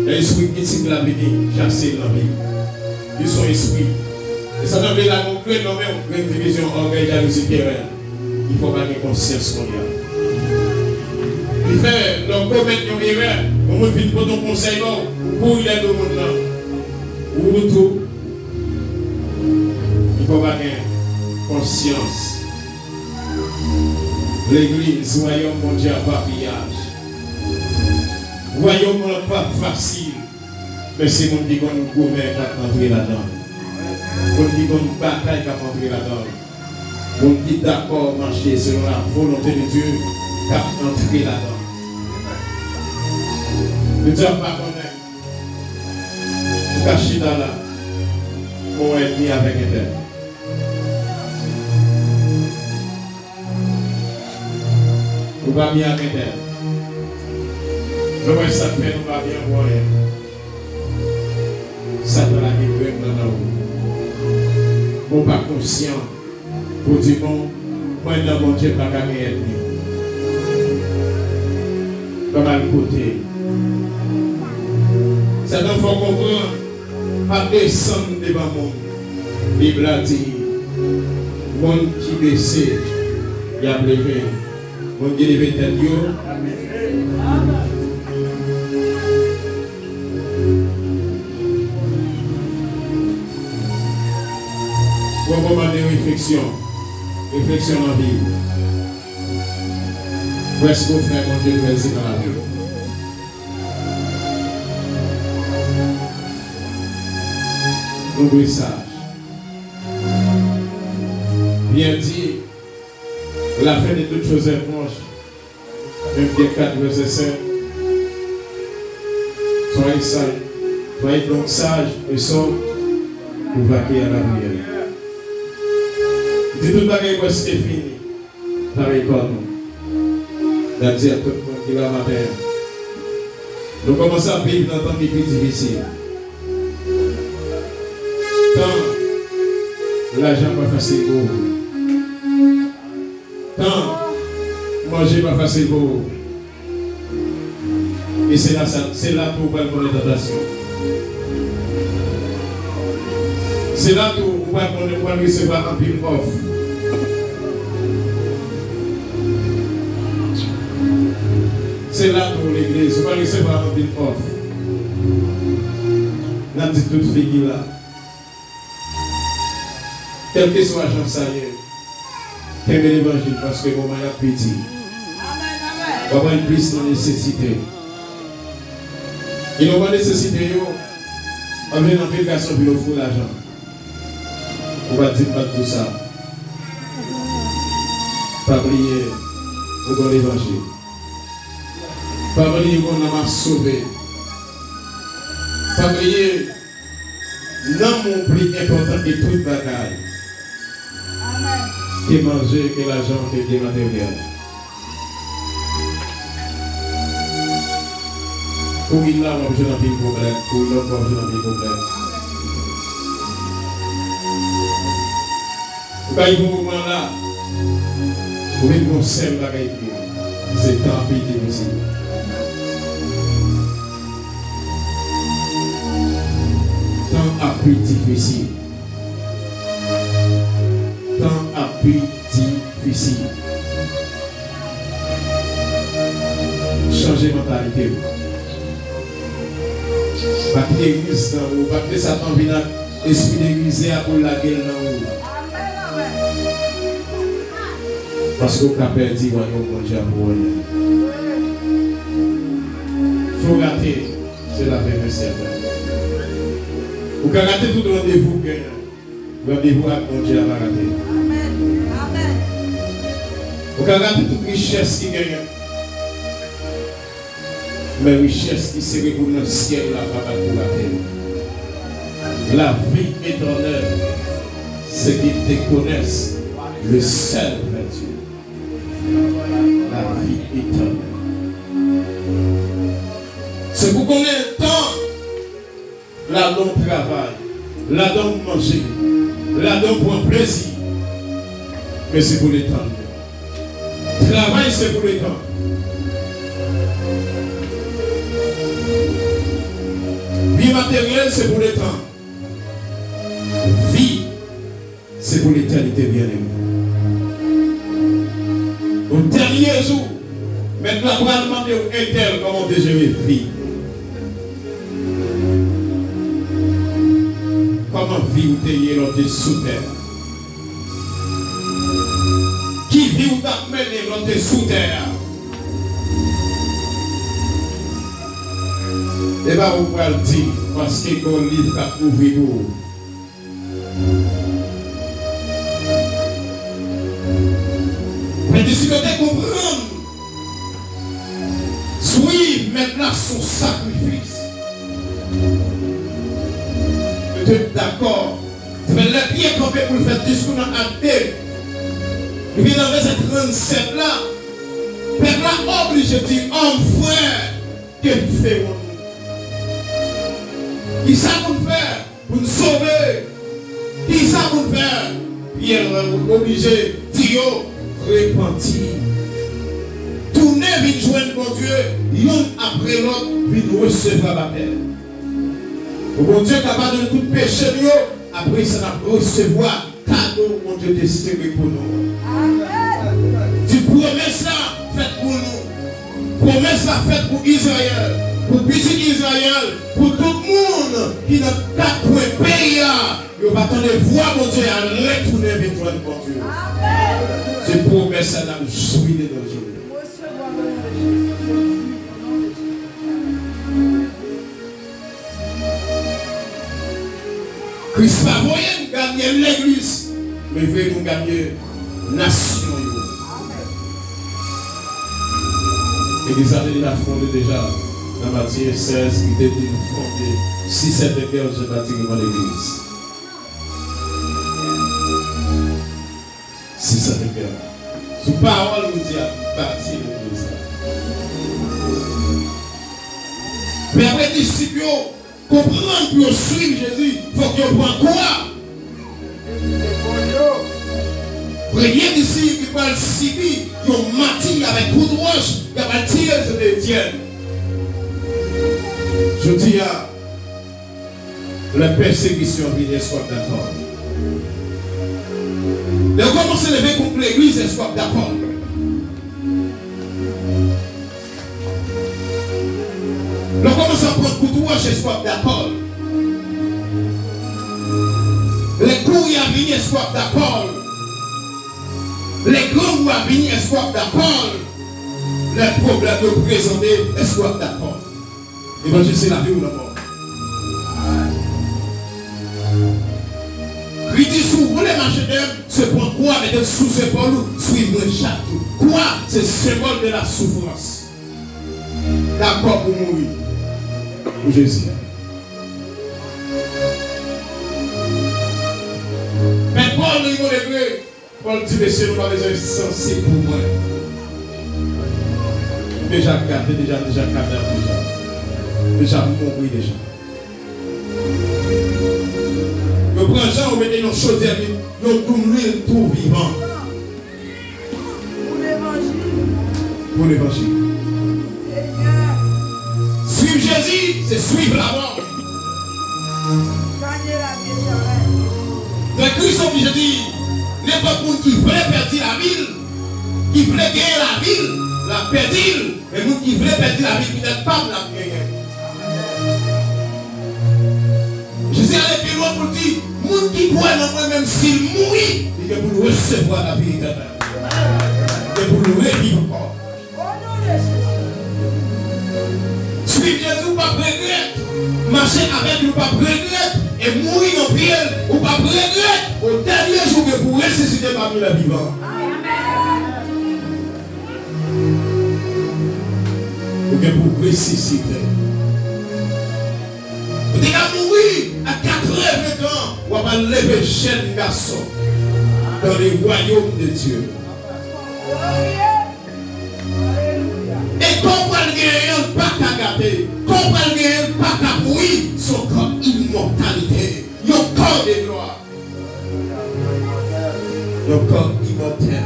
L'esprit qui est la vie, chasser la vie. Ils sont esprits. Et ça veut dire qu'on crée une division orgueil, jalousie, querelle. Il faut pas qu'il y ait conscience qu'on y a. Il fait, donc, commettre une erreur, on me dit pour ton conseil, pour il est au monde là. Ou tout. Il faut pas qu'il y ait conscience. L'église, royaume mondial, papillage. Royaume pas facile. Mais c'est mon dit qu'on gourmet qui a entré là-dedans. On dit qu'on bataille qui a entré là-dedans. On dit d'accord marcher selon la volonté de Dieu qui a entré là-dedans. Ne Dieu pas connaître. Vous cachez dans là. Pour être mis avec Éternel. Vous ne pas mis avec Éternel. Le moins ça fait, nous va bien voir. Ça dans la vie dans nous. Pour pas conscient. Pour dire bon, moi dans mon Dieu pas gagner. Comme à côté. Ça doit faut comprendre. Pas descendre devant moi. La Bible a dit, monde qui baissait, il a levé. Monde qui levé tête Dieu. Pour un moment de réflexion dans la vie. Où est-ce qu'on fait mon Dieu plaisir dans la vie? Nous sage. Bien dit, la fin de toutes choses est proche. Même Pierre 4, verset 5. Soyez sages, soyez donc sages et sobres pour vaquer à la prière. Si tout le monde est fini, pareil comme nous. C'est-à-dire à tout le monde qui est là matin. Nous commençons à vivre dans un temps qui est plus difficile. Tant l'argent pas facile pour vous. Tant manger pas facile pour vous. Et c'est là que vous pouvez prendre les tentations. C'est là que vous pouvez recevoir un pile off. C'est là pour l'église, vous pouvez recevoir un pile off. N'a dit toute fille là. Quel que soit Jean Sayer, qu'aime l'évangile parce que mon mari a petit. On va une plus de nécessité. Il n'a pas de nécessité, on vient dans le garçon pour offrir l'argent. On va dire pas tout ça. Pas prier pour l'évangile. Pas prier qu'on a sauvé. Pas prier l'amour plus important que toute bagaille. Qui manger, que l'argent, que les matériels. Pour il là, on va jouer dans le problème. Pour il là, on va jouer dans le problème. Quand il y a un moment là, vous voyez qu'on s'aime la bagaille. C'est tant pis difficile. Tant à plus difficile. Tant à plus difficile. Changer de mentalité. Pas que l'église dans vous, pas que Satan vienne à l'esprit d'église pour la gueule dans vous. Parce que vous avez perdu le royaume pour rien. Il faut rater, c'est la vraie recette. Vous pouvez rater tout le rendez-vous que rendez-vous avec mon Dieu à rater. Vous pouvez rater toute richesse qui gagne. Mais richesse qui serait pour notre ciel, la pas pour la terre. La vie éternelle, c'est qu'ils te connaissent, le seul vrai Dieu. La vie éternelle. C'est pour qu'on ait un temps, là-dedans travail, là-dedans manger, là-dedans prendre plaisir. Mais c'est pour les temps. Travail, c'est pour les temps. matériel, c'est pour le temps. Vie, c'est pour l'éternité bien-aimée. Au dernier jour, maintenant, on va demander au Intel comment dégérer vie. Comment vivre l'autre sous terre? Qui vit ou t'a mené l'autre sous terre? Et bien, vous pouvez le dire, parce que le livre a prouvé vous. Mais difficulté comprendre. Suivre maintenant son sacrifice. Vous êtes d'accord? Mais le bien campé pour le faire discours dans la tête. Et puis dans verset 37 là, Père là obligé de dire, homme frère, que fait-on? Qui ça pour nous faire? Pour nous sauver? Qui ça pour nous faire? Pierre est obligé de dire, repentir. Tournez, vite joindre mon Dieu, l'un après l'autre, vite recevoir la paix. Mon Dieu capable de tout péché, après ça va recevoir cadeau, mon Dieu destiné pour nous. Tu promesses là, faites pour nous. Promesse là, faites pour Israël. Pour petit Israël, pour tout le monde qui n'a pas de pays, il va attendre voir mon Dieu à retourner avec toi, mon Dieu. C'est promesse là, nous jouir de nos jours. Christ va voyer nous gagner l'église, mais il veut nous gagner la nation. L'église a fondé déjà. Dans Matthieu 16, qui était fondé 6-7 écoles, je bâtis l'église. 6-7 écoles. Sous parole, nous dit à bâtir l'église. Mais après, les disciples, comprendre pour suivre Jésus, il faut qu'ils prennent quoi? Premier disciple qui parle Sibi, ils ont mati avec coup de roche, ils ont tiré sur l'Étienne. Je dis à la persécution vient soit d'accord. De commencer à lever contre l'église et soit d'accord. De commencer à prendre coup de roche et soit d'accord. Les coups y a venir soit d'accord. Les grands à venir soit d'accord. Les problèmes de présenter soit d'accord. L'évangile, c'est la vie ou la mort. Il dit, sous vous les marchés d'homme, se prendre quoi, mettre sous ses épaules, suivre chaque jour. Quoi? C'est le symbole de la souffrance. D'accord pour mourir. Pour Jésus. Mais Paul, il m'a dit, Paul dit, monsieur, nous avons besoin de sensible pour moi. Déjà gardé, déjà mourir déjà. Le grand Jean, on met nos choses à lui, nous tournons tout vivant. Pour l'évangile. Pour l'évangile. Suivre Jésus, c'est suivre la mort. Gagner la vie éternelle. Le Christ est obligé de dire, n'importe qui voulait perdre la ville, qui voulait gagner la ville, la perdre, mais nous qui voulons perdre la ville, qui n'est pas la gagner. Jésus allait plus loin pour dire, monde qui croit dans moi-même s'il mourit, il est pour nous recevoir la vie éternelle. Il est pour nous revivre encore. Suivre Jésus, pas regret. Marcher avec nous, pas regret. Et mourir dans pied, ou pas regret. Au dernier jour, pour ressusciter parmi les vivants. Ou bien pour ressusciter. Vous dites à mourir à 80 ans, on va lever jeune garçon dans les royaumes de Dieu. Et comprendre qu'il pas qu'à garder, comprendre qu'il pas qu'à mourir, son corps immortalité, son corps de gloire, son corps immortel.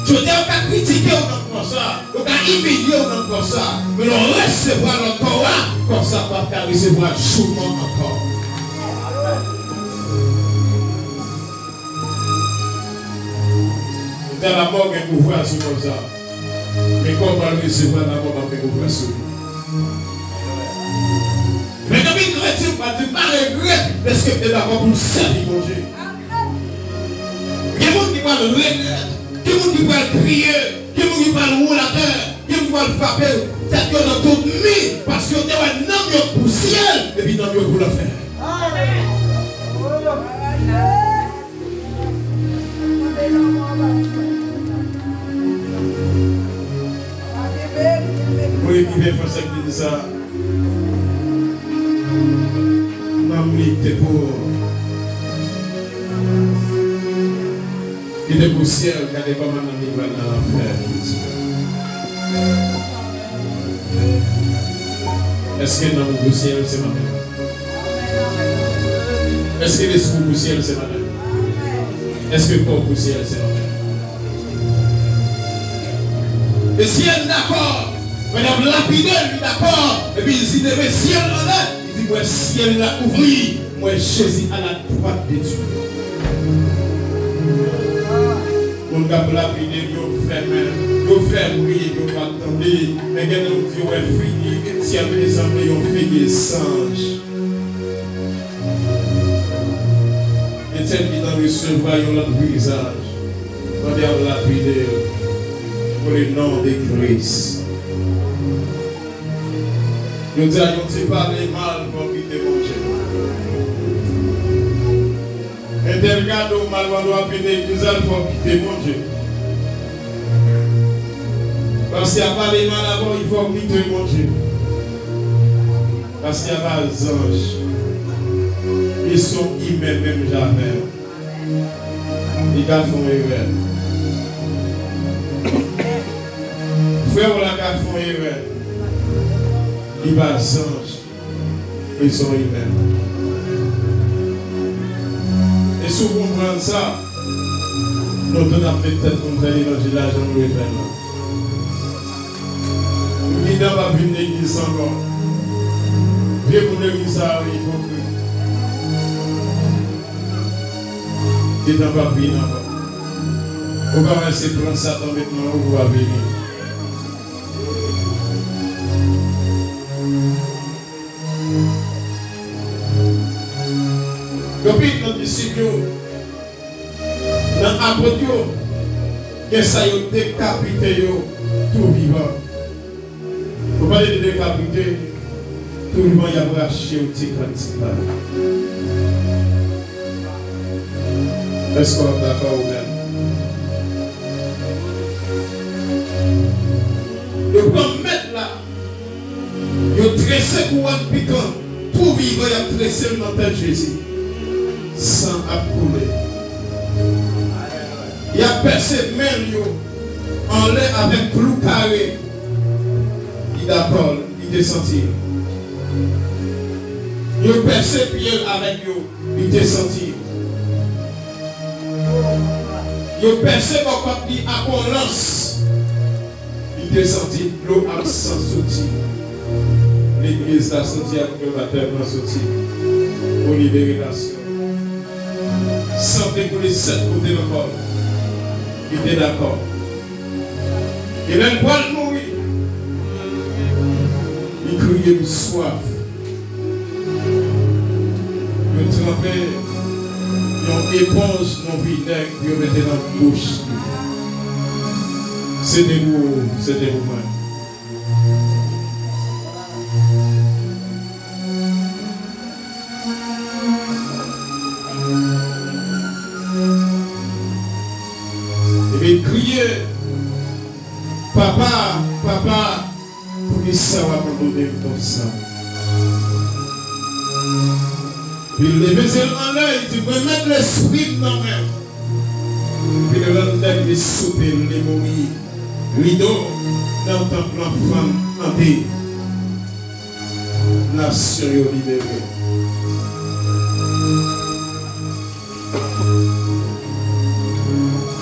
Je dis à critiquer au comme ça, on a humilié comme ça, mais on recevra le corps comme ça, pas qu'à recevoir souvent encore. Dans la mort, il pouvoir sur comme ça. Mais quand on va le recevoir, la mort va pouvoir sur lui. Mais comme il chrétien, pas de mal regret, est-ce que tu es d'accord pour servir mon Dieu? Il y a des gens qui vont le regretter, il y a des gens qui vont crier, il y a des gens qui vont rouler la terre, il y a des gens qui vont frapper, c'est que dans toute nuit, parce que tu as un homme pour le ciel, et puis un homme pour le faire. Oui, qui vient faire ça qui dit ça. Maman, t'es pour. Il est pour le ciel, regardez comment on va dans l'enfer. Est-ce que dans le ciel, c'est ma mère? Est-ce que l'esprit du ciel, c'est ma mère? Est-ce que le corps du ciel, c'est ma mère? Le ciel, d'accord. Madame lapideur, lui, d'accord. Et puis il dit, le ciel en l'air. Il dit, moi, ciel l'a ouvert. Moi, Jésus à la droite de Dieu. On a lapidé, on fait prier, on va attendre. Mais quand on dit, on est fini, si on les amis, on fait des singes. Et tel qui dans recevoir, il y a notre visage. On a lapidé pour le nom de Christ. Nous disons, on ne pas les mal pour quitter mon Dieu. Et tel gars au mal, on doit quitter pour quitter mon Dieu. Parce qu'il n'y a pas les mal avant, il faut quitter mon Dieu. Parce qu'il n'y a pas les anges. Ils sont humains même jamais. Ils font erreur. Frère, on a font erreur. Ils sont anges. Ils sont humains. Et si vous comprenez ça, nous devons peut-être nous faire l'évangile à Jean-Louis Fernand. Nous n'avons pas vu une église encore. Vieux pour l'église à hypocrite. Nous n'avons pas vu encore. Vous pouvez essayer de prendre Satan maintenant où vous avez venir. Depuis notre disciple, dans l'apôtre, que ça y a décapité tout vivant. Vous parlez de décapité, tout vivant y a braché au petit cantique. Est-ce qu'on est d'accord ou même? Le grand maître là, il a tressé pour un piquant, tout vivant il a tressé le nom de Jésus. Sans accouler. Il a percé même en l'air avec clou carré. Il d'accord, il descendit. Il a percé pied avec eux, il descendit. Il a percé mon papier à qu'on lance. Il descendit, l'eau a sans sorti. L'église a sorti à l'observateur a sorti pour libérer la nation. Sans décoller 7 côtés de corps. Il était d'accord. Et même pour mourir, il criait de soif. Il trempait une éponge non vinaigre, il mettait dans la bouche. C'était vous, c'était vous-même. Et crier, papa, papa, pour qu'il ça va abandonner comme ça. Il levait en l'air, il dit, remettre l'esprit dans la main. Puis le lendemain, il souper, il mourir. Rideau, dans le temple enfant, en paix. Nation libérée.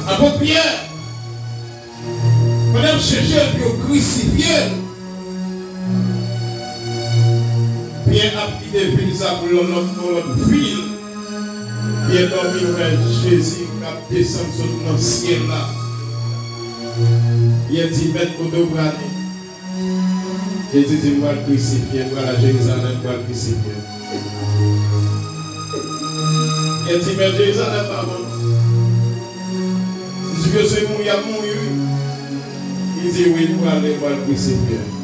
Apôtre Pierre, Madame chercher pour crucifier. Bien appliqué ville ça pour notre ville. Bien dormi nous Jésus qui a descendu sur le ciel là. Il a dit mettre au dos bras. Jésus dit moi le crucifier, voilà Jérusalem moi le crucifier. Il a dit mais Jérusalem pas bon. Il dit que c'est mon il a mouru. Il dit oui, nous allons voir le crucifier.